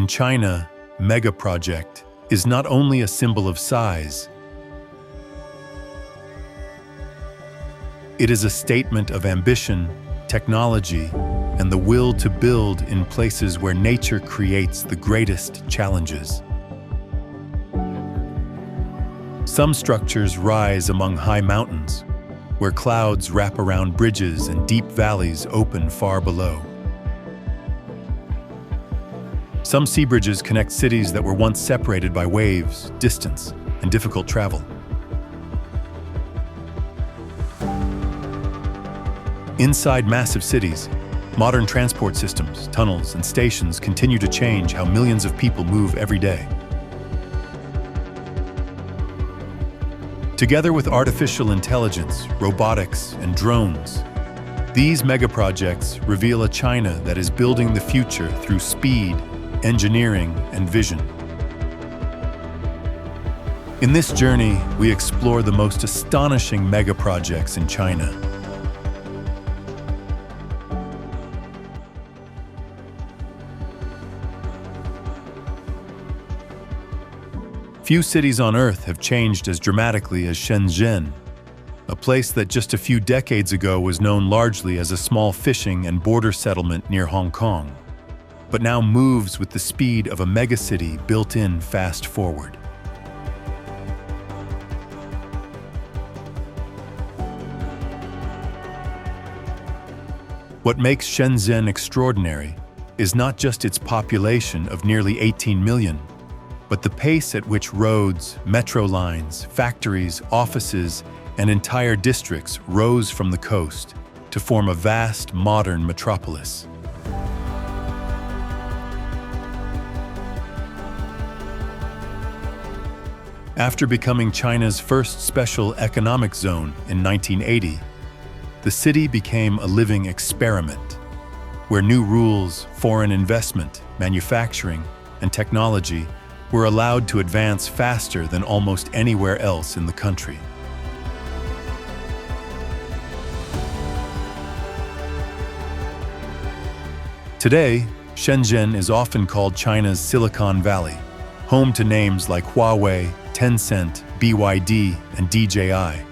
In China, Megaproject is not only a symbol of size, it is a statement of ambition, technology, and the will to build in places where nature creates the greatest challenges. Some structures rise among high mountains, where clouds wrap around bridges and deep valleys open far below. Some sea bridges connect cities that were once separated by waves, distance, and difficult travel. Inside massive cities, modern transport systems, tunnels, and stations continue to change how millions of people move every day. Together with artificial intelligence, robotics, and drones, these megaprojects reveal a China that is building the future through speed, engineering, and vision. In this journey, we explore the most astonishing megaprojects in China. Few cities on Earth have changed as dramatically as Shenzhen, a place that just a few decades ago was known largely as a small fishing and border settlement near Hong Kong, but now moves with the speed of a megacity built in fast forward. What makes Shenzhen extraordinary is not just its population of nearly 18 million, but the pace at which roads, metro lines, factories, offices, and entire districts rose from the coast to form a vast, modern metropolis. After becoming China's first special economic zone in 1980, the city became a living experiment, where new rules, foreign investment, manufacturing, and technology were allowed to advance faster than almost anywhere else in the country. Today, Shenzhen is often called China's Silicon Valley, home to names like Huawei, Tencent, BYD, and DJI,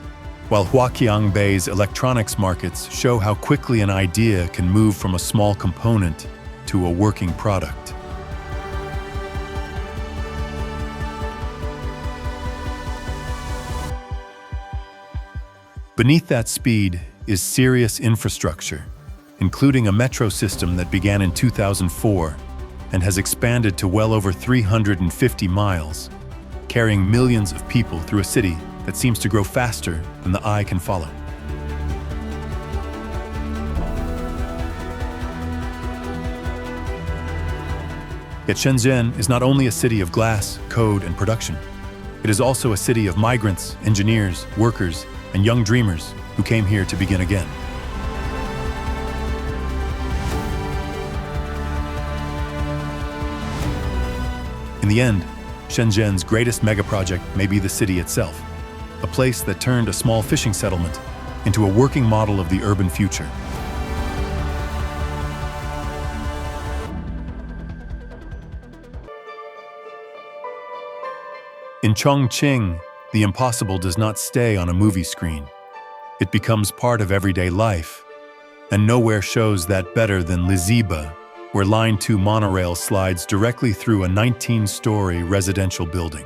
while Huaqiangbei's electronics markets show how quickly an idea can move from a small component to a working product. Beneath that speed is serious infrastructure, including a metro system that began in 2004 and has expanded to well over 350 miles, carrying millions of people through a city that seems to grow faster than the eye can follow. Yet Shenzhen is not only a city of glass, code, and production. It is also a city of migrants, engineers, workers, and young dreamers who came here to begin again. In the end, Shenzhen's greatest megaproject may be the city itself, a place that turned a small fishing settlement into a working model of the urban future. In Chongqing, the impossible does not stay on a movie screen. It becomes part of everyday life, and nowhere shows that better than Liziba, where Line 2 monorail slides directly through a 19-story residential building.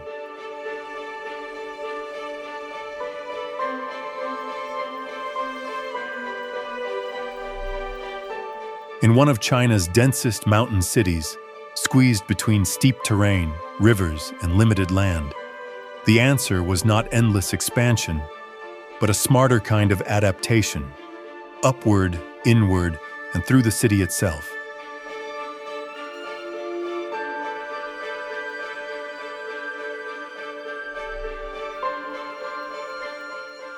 In one of China's densest mountain cities, squeezed between steep terrain, rivers, and limited land, the answer was not endless expansion, but a smarter kind of adaptation, upward, inward, and through the city itself.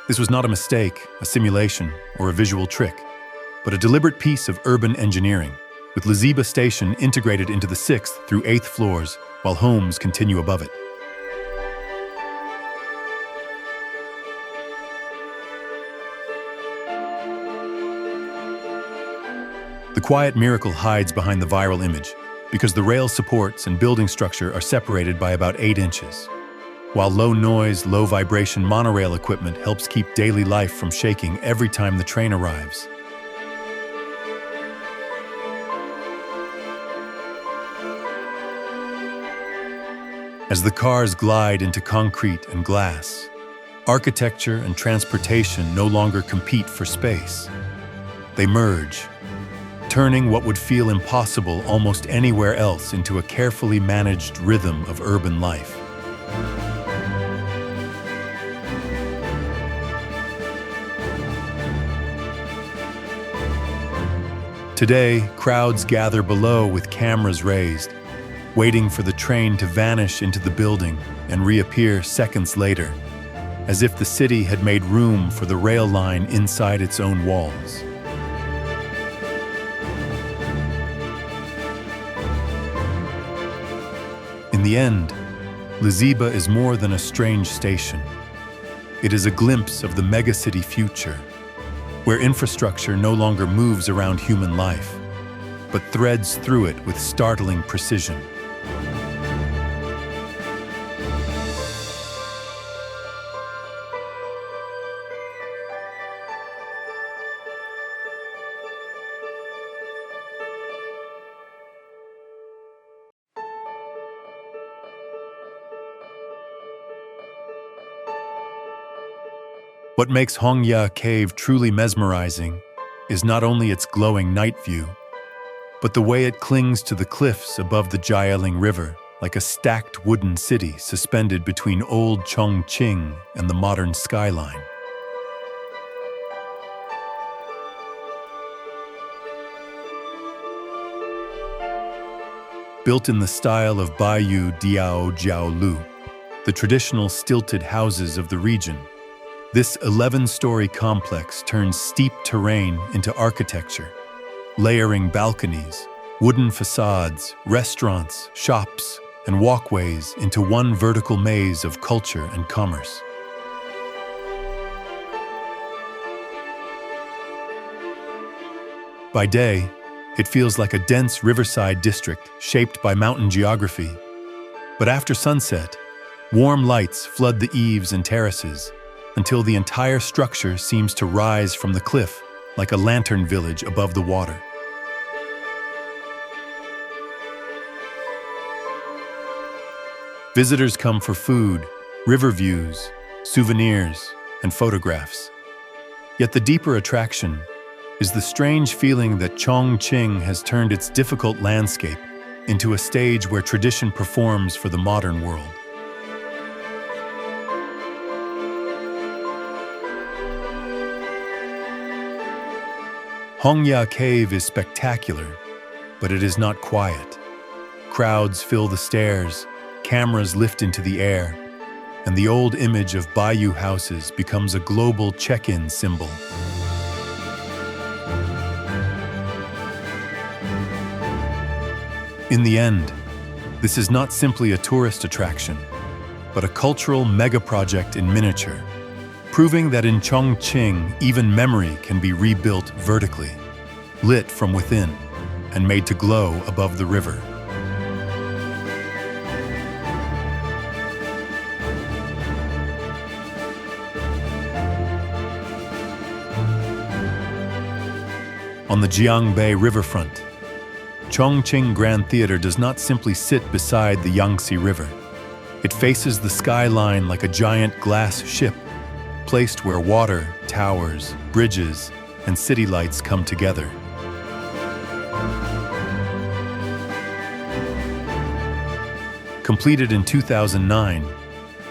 This was not a mistake, a simulation, or a visual trick, but a deliberate piece of urban engineering, with Liziba Station integrated into the 6th through 8th floors, while homes continue above it. The quiet miracle hides behind the viral image, because the rail supports and building structure are separated by about 8 inches, while low-noise, low-vibration monorail equipment helps keep daily life from shaking every time the train arrives. As the cars glide into concrete and glass, architecture and transportation no longer compete for space. They merge, turning what would feel impossible almost anywhere else into a carefully managed rhythm of urban life. Today, crowds gather below with cameras raised, waiting for the train to vanish into the building and reappear seconds later, as if the city had made room for the rail line inside its own walls. In the end, Liziba is more than a strange station. It is a glimpse of the megacity future, where infrastructure no longer moves around human life, but threads through it with startling precision. What makes Hongya Cave truly mesmerizing is not only its glowing night view, but the way it clings to the cliffs above the Jialing River like a stacked wooden city suspended between old Chongqing and the modern skyline. Built in the style of Baiyu Diao Jiaolu, the traditional stilted houses of the region, this 11-story complex turns steep terrain into architecture, layering balconies, wooden facades, restaurants, shops, and walkways into one vertical maze of culture and commerce. By day, it feels like a dense riverside district shaped by mountain geography. But after sunset, warm lights flood the eaves and terraces, until the entire structure seems to rise from the cliff like a lantern village above the water. Visitors come for food, river views, souvenirs, and photographs. Yet the deeper attraction is the strange feeling that Chongqing has turned its difficult landscape into a stage where tradition performs for the modern world. Hongya Cave is spectacular, but it is not quiet. Crowds fill the stairs, cameras lift into the air, and the old image of Baiyu houses becomes a global check-in symbol. In the end, this is not simply a tourist attraction, but a cultural megaproject in miniature, proving that in Chongqing, even memory can be rebuilt vertically, lit from within, and made to glow above the river. On the Jiangbei riverfront, Chongqing Grand Theater does not simply sit beside the Yangtze River. It faces the skyline like a giant glass ship, placed where water, towers, bridges, and city lights come together. Completed in 2009,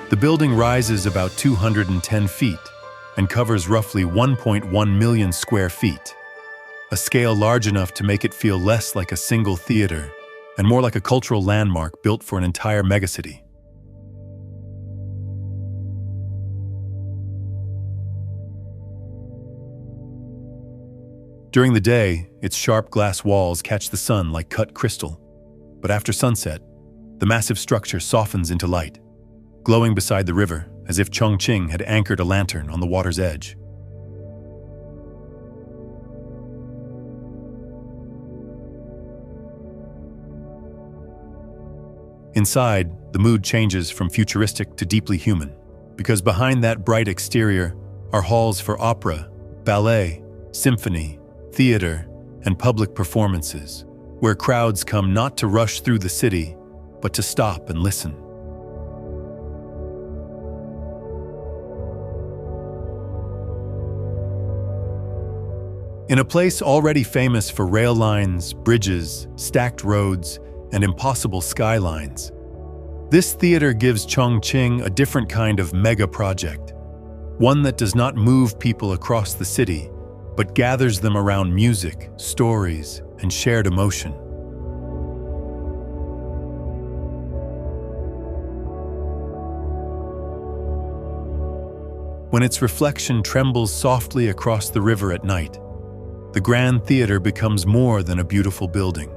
the building rises about 210 feet and covers roughly 1.1 million square feet, a scale large enough to make it feel less like a single theater and more like a cultural landmark built for an entire megacity. During the day, its sharp glass walls catch the sun like cut crystal, but after sunset, the massive structure softens into light, glowing beside the river as if Chongqing had anchored a lantern on the water's edge. Inside, the mood changes from futuristic to deeply human, because behind that bright exterior are halls for opera, ballet, symphony, theater, and public performances, where crowds come not to rush through the city, but to stop and listen. In a place already famous for rail lines, bridges, stacked roads, and impossible skylines, this theater gives Chongqing a different kind of mega-project, one that does not move people across the city, but gathers them around music, stories, and shared emotion. When its reflection trembles softly across the river at night, the Grand Theater becomes more than a beautiful building.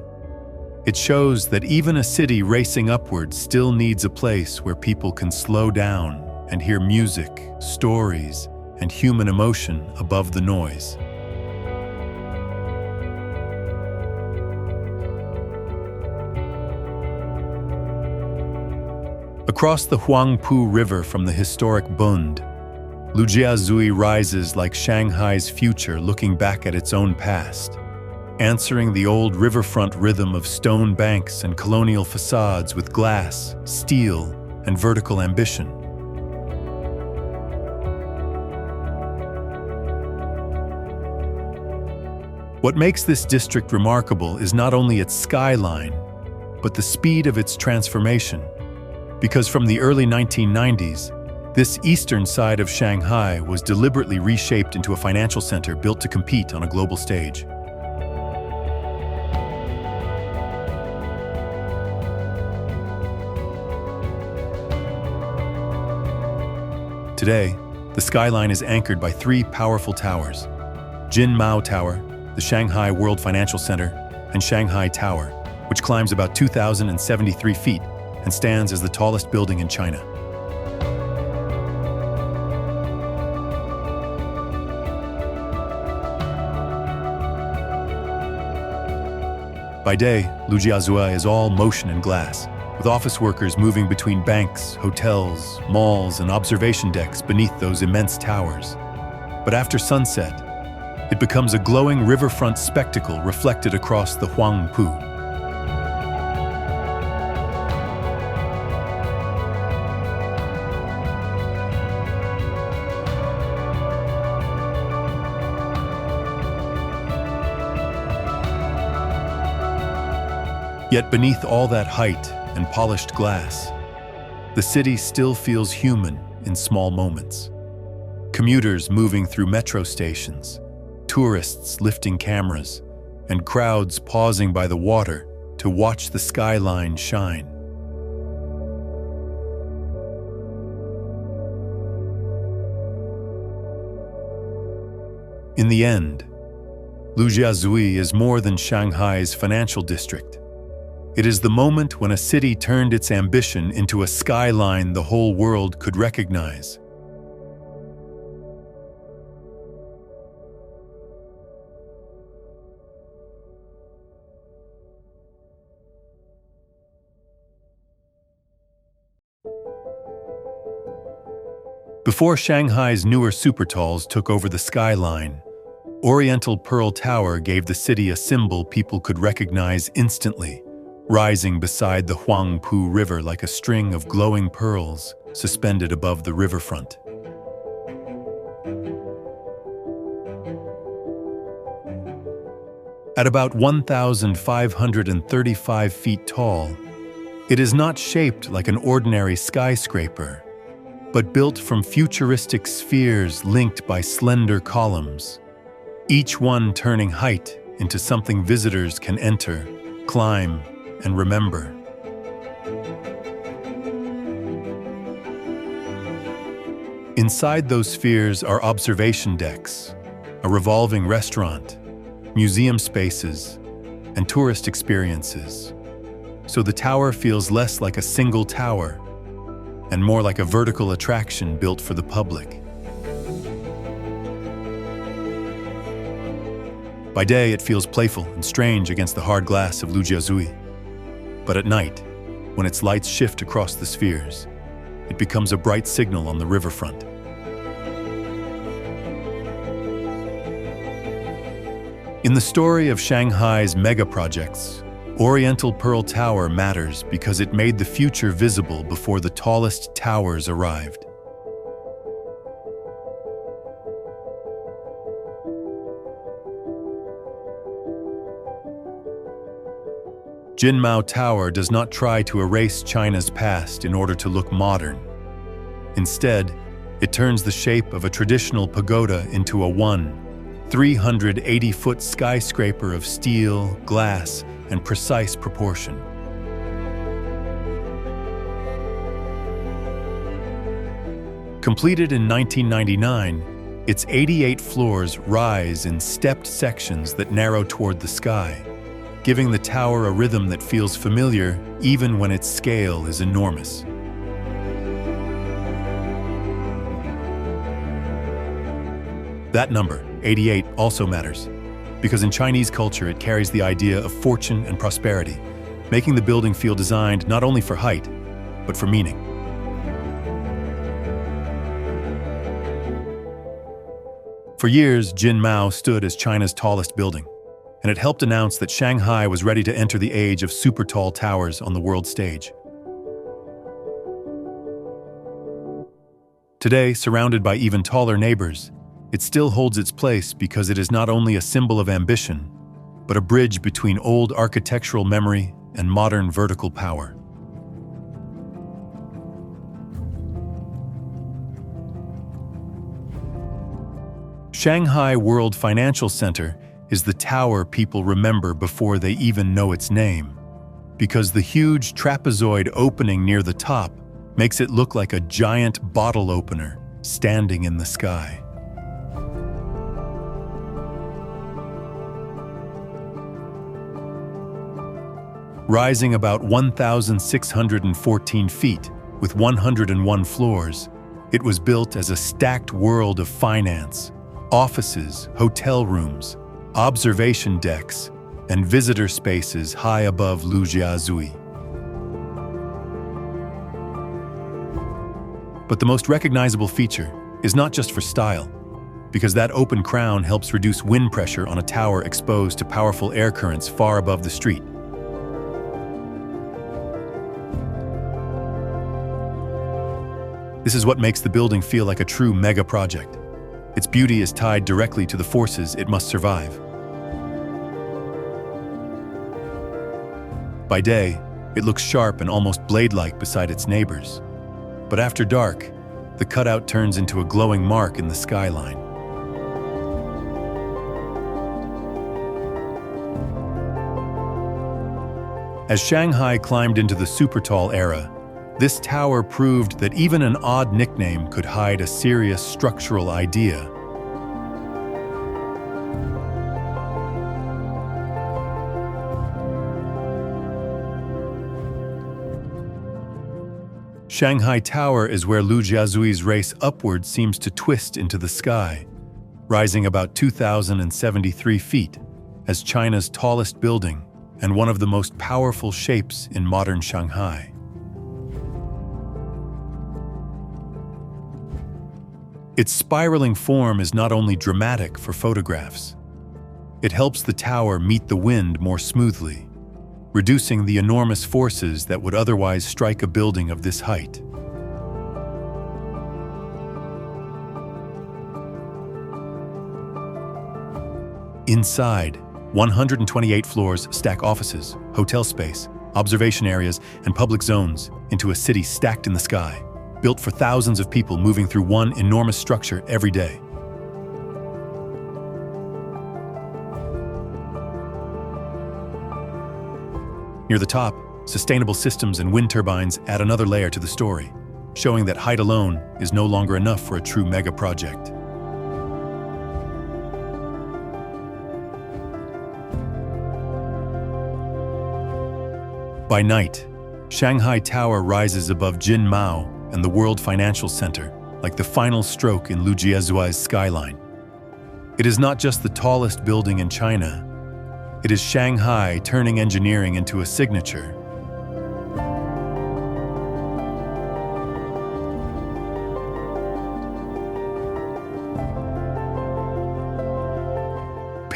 It shows that even a city racing upwards still needs a place where people can slow down and hear music, stories, and human emotion above the noise. Across the Huangpu River from the historic Bund, Lujiazui rises like Shanghai's future looking back at its own past, answering the old riverfront rhythm of stone banks and colonial facades with glass, steel, and vertical ambition. What makes this district remarkable is not only its skyline, but the speed of its transformation, because from the early 1990s, this eastern side of Shanghai was deliberately reshaped into a financial center built to compete on a global stage. Today, the skyline is anchored by three powerful towers: Jin Mao Tower, the Shanghai World Financial Center, and Shanghai Tower, which climbs about 2,073 feet and stands as the tallest building in China. By day, Lujiazui is all motion and glass, with office workers moving between banks, hotels, malls, and observation decks beneath those immense towers. But after sunset, it becomes a glowing riverfront spectacle reflected across the Huangpu. Yet beneath all that height and polished glass, the city still feels human in small moments. Commuters moving through metro stations, tourists lifting cameras, and crowds pausing by the water to watch the skyline shine. In the end, Lujiazui is more than Shanghai's financial district. It is the moment when a city turned its ambition into a skyline the whole world could recognize. Before Shanghai's newer supertalls took over the skyline, Oriental Pearl Tower gave the city a symbol people could recognize instantly, rising beside the Huangpu River like a string of glowing pearls suspended above the riverfront. At about 1,535 feet tall, it is not shaped like an ordinary skyscraper, but built from futuristic spheres linked by slender columns, each one turning height into something visitors can enter, climb, and remember. Inside those spheres are observation decks, a revolving restaurant, museum spaces, and tourist experiences. So the tower feels less like a single tower and more like a vertical attraction built for the public. By day, it feels playful and strange against the hard glass of Lujiazui. But at night, when its lights shift across the spheres. It becomes a bright signal on the riverfront. In the story of Shanghai's megaprojects, Oriental Pearl Tower matters because it made the future visible before the tallest towers arrived. Jin Mao Tower does not try to erase China's past in order to look modern. Instead, it turns the shape of a traditional pagoda into a 380-foot skyscraper of steel, glass, and precise proportion. Completed in 1999, its 88 floors rise in stepped sections that narrow toward the sky, giving the tower a rhythm that feels familiar even when its scale is enormous. That number, 88, also matters, because in Chinese culture it carries the idea of fortune and prosperity, making the building feel designed not only for height, but for meaning. For years, Jin Mao stood as China's tallest building, and it helped announce that Shanghai was ready to enter the age of super-tall towers on the world stage. Today, surrounded by even taller neighbors, it still holds its place because it is not only a symbol of ambition, but a bridge between old architectural memory and modern vertical power. Shanghai World Financial Center is the tower people remember before they even know its name, because the huge trapezoid opening near the top makes it look like a giant bottle opener standing in the sky. Rising about 1,614 feet with 101 floors, it was built as a stacked world of finance, offices, hotel rooms, observation decks, and visitor spaces high above Lujiazui. But the most recognizable feature is not just for style, because that open crown helps reduce wind pressure on a tower exposed to powerful air currents far above the street. This is what makes the building feel like a true mega project. Its beauty is tied directly to the forces it must survive. By day, it looks sharp and almost blade-like beside its neighbors. But after dark, the cutout turns into a glowing mark in the skyline. As Shanghai climbed into the super-tall era, this tower proved that even an odd nickname could hide a serious structural idea. Shanghai Tower is where Lujiazui's race upward seems to twist into the sky, rising about 2,073 feet as China's tallest building and one of the most powerful shapes in modern Shanghai. Its spiraling form is not only dramatic for photographs. It helps the tower meet the wind more smoothly, reducing the enormous forces that would otherwise strike a building of this height. Inside, 128 floors stack offices, hotel space, observation areas, and public zones into a city stacked in the sky, built for thousands of people moving through one enormous structure every day. Near the top, sustainable systems and wind turbines add another layer to the story, showing that height alone is no longer enough for a true mega project. By night, Shanghai Tower rises above Jin Mao and the World Financial Center, like the final stroke in Lujiazui's skyline. It is not just the tallest building in China. It is Shanghai turning engineering into a signature.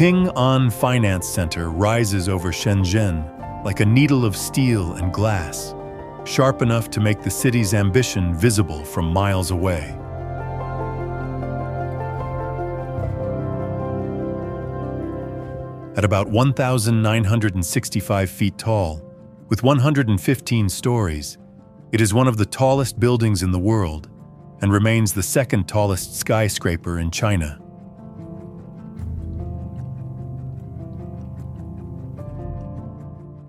Ping An Finance Center rises over Shenzhen like a needle of steel and glass, sharp enough to make the city's ambition visible from miles away. At about 1,965 feet tall, with 115 stories, it is one of the tallest buildings in the world and remains the second tallest skyscraper in China.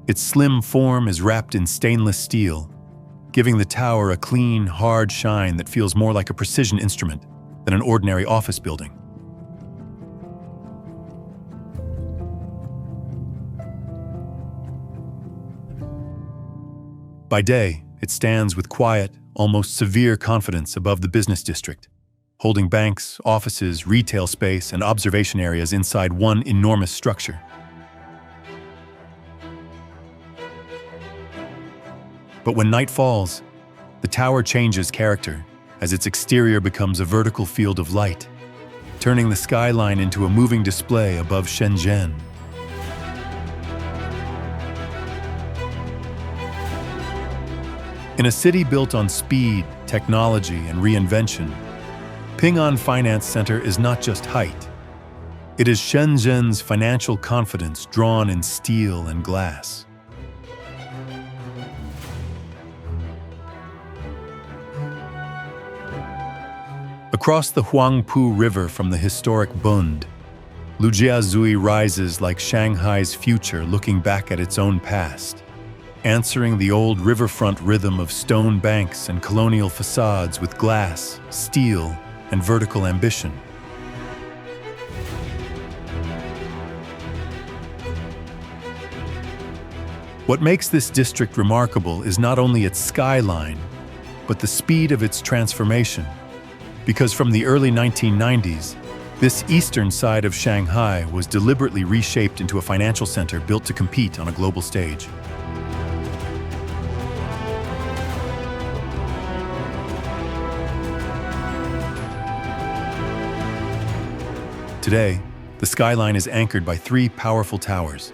Its slim form is wrapped in stainless steel, giving the tower a clean, hard shine that feels more like a precision instrument than an ordinary office building. By day, it stands with quiet, almost severe confidence above the business district, holding banks, offices, retail space, and observation areas inside one enormous structure. But when night falls, the tower changes character as its exterior becomes a vertical field of light, turning the skyline into a moving display above Shenzhen. In a city built on speed, technology, and reinvention, Ping An Finance Center is not just height. It is Shenzhen's financial confidence drawn in steel and glass. Across the Huangpu River from the historic Bund, Lujiazui rises like Shanghai's future looking back at its own past, answering the old riverfront rhythm of stone banks and colonial facades with glass, steel, and vertical ambition. What makes this district remarkable is not only its skyline, but the speed of its transformation. Because from the early 1990s, this eastern side of Shanghai was deliberately reshaped into a financial center built to compete on a global stage. Today, the skyline is anchored by three powerful towers: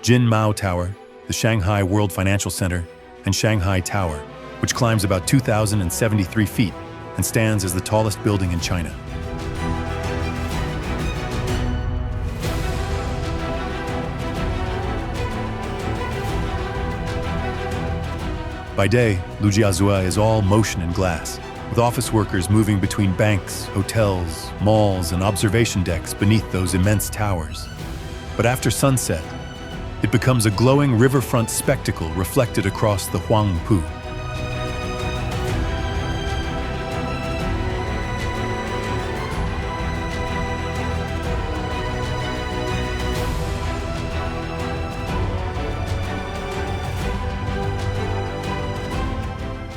Jin Mao Tower, the Shanghai World Financial Center, and Shanghai Tower, which climbs about 2,073 feet and stands as the tallest building in China. By day, Lujiazui is all motion and glass, with office workers moving between banks, hotels, malls, and observation decks beneath those immense towers. But after sunset, it becomes a glowing riverfront spectacle reflected across the Huangpu.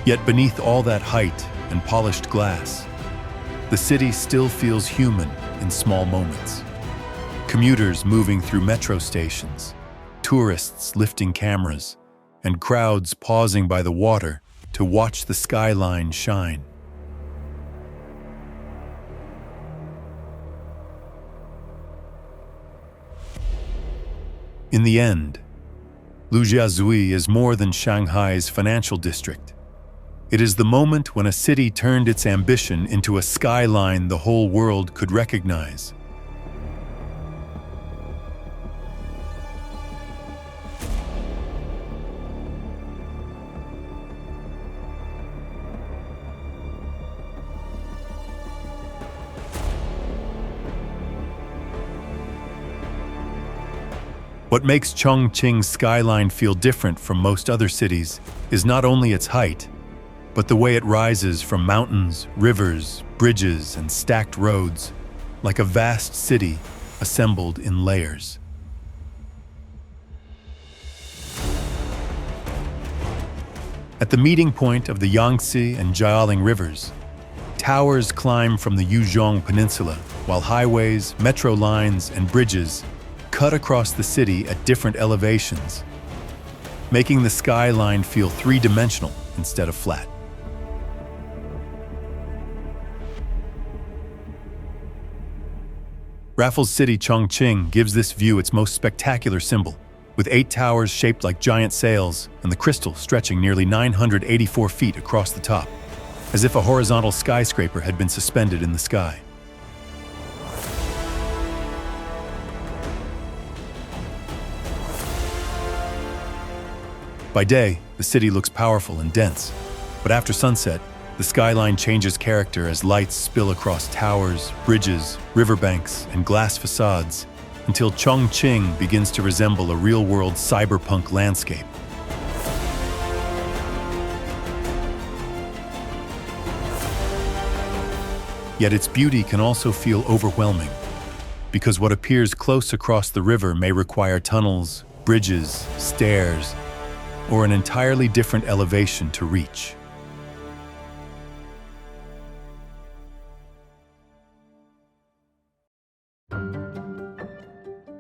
Yet beneath all that height and polished glass, the city still feels human in small moments. Commuters moving through metro stations, tourists lifting cameras, and crowds pausing by the water to watch the skyline shine. In the end, Lujiazui is more than Shanghai's financial district. It is the moment when a city turned its ambition into a skyline the whole world could recognize. What makes Chongqing's skyline feel different from most other cities is not only its height, but the way it rises from mountains, rivers, bridges, and stacked roads, like a vast city assembled in layers. At the meeting point of the Yangtze and Jialing rivers, towers climb from the Yuzhong Peninsula, while highways, metro lines, and bridges cut across the city at different elevations, making the skyline feel three-dimensional instead of flat. Raffles City, Chongqing, gives this view its most spectacular symbol, with 8 towers shaped like giant sails and the crystal stretching nearly 984 feet across the top, as if a horizontal skyscraper had been suspended in the sky. By day, the city looks powerful and dense, but after sunset, the skyline changes character as lights spill across towers, bridges, riverbanks, and glass facades, until Chongqing begins to resemble a real-world cyberpunk landscape. Yet its beauty can also feel overwhelming, because what appears close across the river may require tunnels, bridges, stairs, or an entirely different elevation to reach.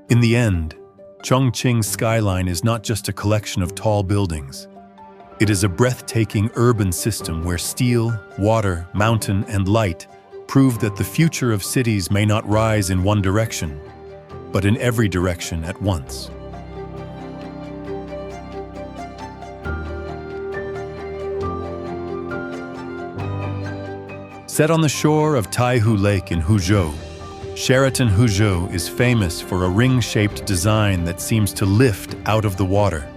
In the end, Chongqing's skyline is not just a collection of tall buildings. It is a breathtaking urban system where steel, water, mountain, and light prove that the future of cities may not rise in one direction, but in every direction at once. Set on the shore of Taihu Lake in Huzhou, Sheraton Huzhou is famous for a ring-shaped design that seems to lift out of the water.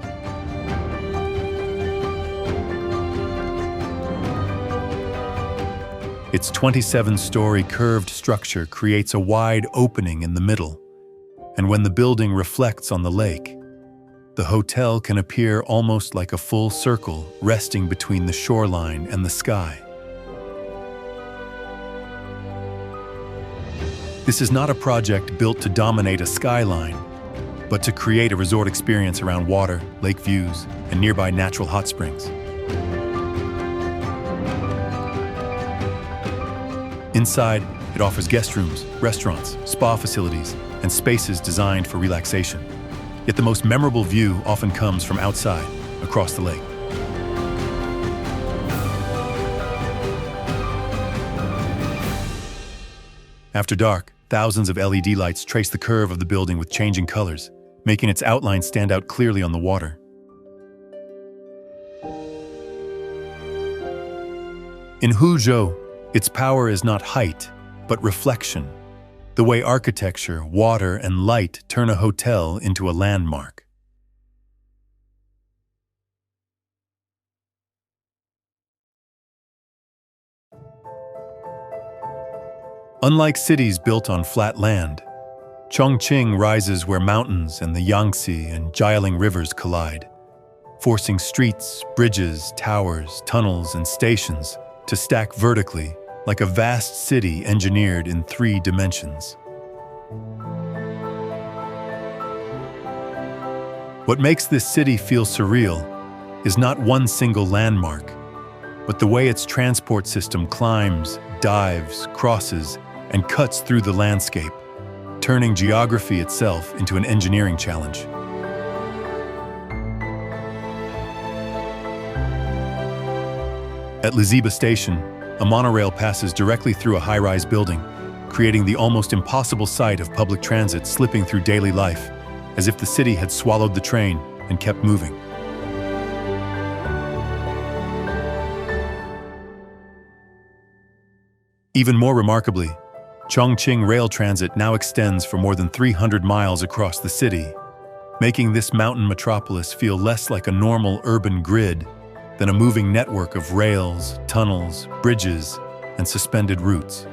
Its 27-story curved structure creates a wide opening in the middle, and when the building reflects on the lake, the hotel can appear almost like a full circle resting between the shoreline and the sky. This is not a project built to dominate a skyline, but to create a resort experience around water, lake views, and nearby natural hot springs. Inside, it offers guest rooms, restaurants, spa facilities, and spaces designed for relaxation. Yet the most memorable view often comes from outside, across the lake. After dark, thousands of LED lights trace the curve of the building with changing colors, making its outline stand out clearly on the water. In Huzhou, its power is not height, but reflection, the way architecture, water, and light turn a hotel into a landmark. Unlike cities built on flat land, Chongqing rises where mountains and the Yangtze and Jialing rivers collide, forcing streets, bridges, towers, tunnels, and stations to stack vertically like a vast city engineered in 3 dimensions. What makes this city feel surreal is not one single landmark, but the way its transport system climbs, dives, crosses, and cuts through the landscape, turning geography itself into an engineering challenge. At Liziba Station, a monorail passes directly through a high-rise building, creating the almost impossible sight of public transit slipping through daily life, as if the city had swallowed the train and kept moving. Even more remarkably, Chongqing Rail Transit now extends for more than 300 miles across the city, making this mountain metropolis feel less like a normal urban grid than a moving network of rails, tunnels, bridges, and suspended routes.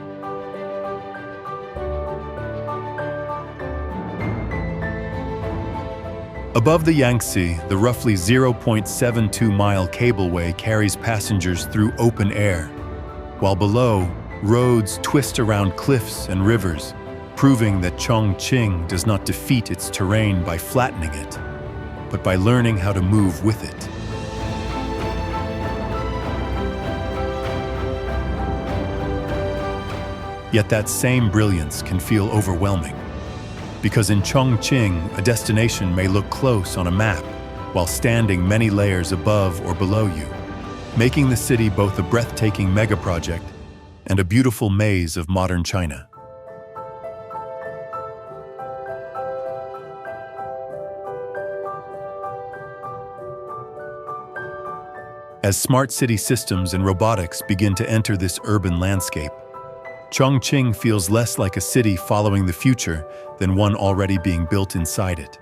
Above the Yangtze, the roughly 0.72-mile cableway carries passengers through open air, while below, roads twist around cliffs and rivers, proving that Chongqing does not defeat its terrain by flattening it, but by learning how to move with it. Yet that same brilliance can feel overwhelming, because in Chongqing, a destination may look close on a map while standing many layers above or below you, making the city both a breathtaking megaproject and a beautiful maze of modern China. As smart city systems and robotics begin to enter this urban landscape, Chongqing feels less like a city following the future than one already being built inside it.